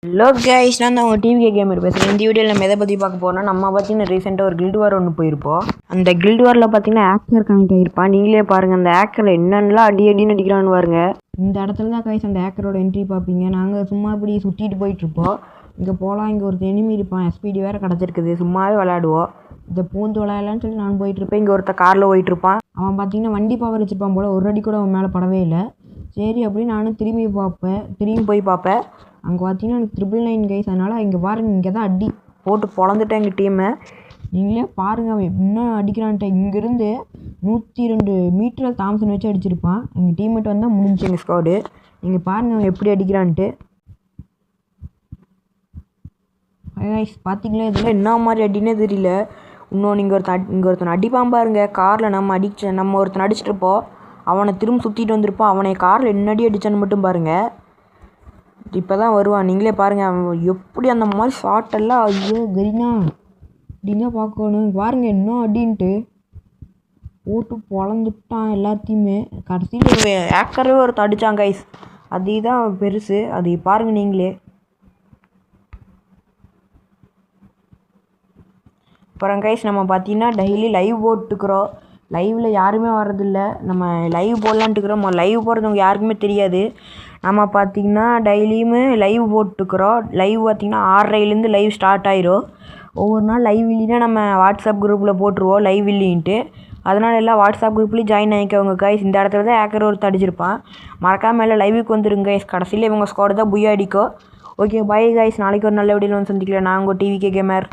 Hello guys, நான் தான் உங்கள் டிவிகே கேமர் பேசுகிறேன். இந்த வீடியோவில் நம்ம எதை பற்றி பார்க்க போகிறோம்னா, நம்ம பார்த்தீங்கன்னா ரீசெண்டாக ஒரு கில்டு வார் ஒன்று போயிருப்போம். அந்த கில்டு வாரில் பார்த்தீங்கன்னா ஆக்கர் கனெக்ட் ஆகிருப்பான். நீங்களே பாருங்கள், அந்த ஆக்கரில் என்னென்னலாம் அடின்னு அடிக்கிறான்னு பாருங்க. இந்த இடத்துல தான் கைஸ் அந்த ஆக்கரோட என்ட்ரி பார்ப்பீங்க. நாங்கள் சும்மா இப்படி சுற்றிட்டு போயிட்டுருப்போம். இங்கே போகலாம், இங்கே ஒரு எனிமி இருப்பான். எஸ்பிடி வேறு கிடச்சிருக்குது. சும்மாவே விளையாடுவோம். இதை பூந்து விளையாடலான்னு சொல்லி நான் போயிட்டுருப்பேன். இங்கே ஒருத்தர் காரில் போயிட்டுருப்பான். அவன் பார்த்தீங்கன்னா வண்டி பவர் வச்சுருப்பான் போல். ஒரு அடி கூட அவன் மேலே படவே இல்லை. சரி அப்படின்னு நானும் திரும்பி போய் பார்ப்பேன். அங்கே பார்த்தீங்கன்னா எனக்கு 999 கைஸ். அதனால் இங்கே பாருங்கள், இங்கே தான் அடி போட்டு பொழந்துட்டேன் எங்கள் டீமை. நீங்களே பாருங்கள் அவன் இன்னும் அடிக்கிறான்ட்டு. இங்கேருந்து 102 மீட்டர் தாம்சன் வச்சு அடிச்சிருப்பான். எங்கள் டீம்மேட் வந்தால் முடிஞ்சு எங்கள் ஸ்குவாடு. நீங்கள் பாருங்கள் அவன் எப்படி அடிக்கிறான்ட்டு. கைஸ் பார்த்தீங்களா, இதெல்லாம் என்ன மாதிரி அடினே தெரியல. இன்னும் நீங்கள் ஒருத்தன் அடிப்பான் பாருங்க. காரில் நம்ம ஒருத்தன் அடிச்சிட்ருப்போம். அவனை திரும்ப சுற்றிட்டு வந்திருப்பான். அவனை காரில் என்ன அடித்தான்னு மட்டும் பாருங்கள். இப்போ தான் வருவான். நீங்களே பாருங்கள் அவன் எப்படி அந்த மாதிரி ஷாட்டெல்லாம். ஐயோ கரீனா அப்படின்னா பார்க்கணும். பாருங்கள் என்ன அடின்ட்டு போட்டு பொழந்துட்டான் எல்லாத்தையுமே. கடைசியில் ஏக்கரவே ஒருத்தர் அடித்தான் கைஸ். அதுதான் பெருசு. அது பாருங்கள் நீங்களே. அப்புறம் கைஸ் நம்ம பார்த்தீங்கன்னா டெய்லி லைவ் போட்டுக்கிறோம். லைவில் யாருமே வர்றதில்ல. நம்ம லைவ் போடலான்ட்டுக்கிறோம். லைவ் போடுறவங்க யாருக்குமே தெரியாது. நம்ம பார்த்திங்கன்னா டெய்லியுமே லைவ் போட்டுக்கிறோம். லைவ் பார்த்திங்கன்னா 6:30லேருந்து லைவ் ஸ்டார்ட் ஆயிரும். ஒவ்வொரு நாள் லைவ் இல்லைன்னா நம்ம வாட்ஸ்அப் குரூப்பில் போட்டுருவோம் லைவ் இல்லைன்ட்டு. அதனால் எல்லாம் வாட்ஸ்அப் குரூப்லேயும் ஜாயின் ஆகிக்கவங்க கைஸ். இந்த இடத்துல தான் ஏக்கர் ஒருத்தர் அடிச்சிருப்பான். மறக்காமல் எல்லாம் லைவுக்கு வந்துருங்க கைஸ். கடைசியில் இவங்க ஸ்குவாடு தான் புய்யா அடிக்கும். Okay bye guys. நாளைக்கு ஒரு நல்ல வீடியோவில் வந்து சந்திக்கலாம். நான் உங்கள் டிவிகே கேமர்.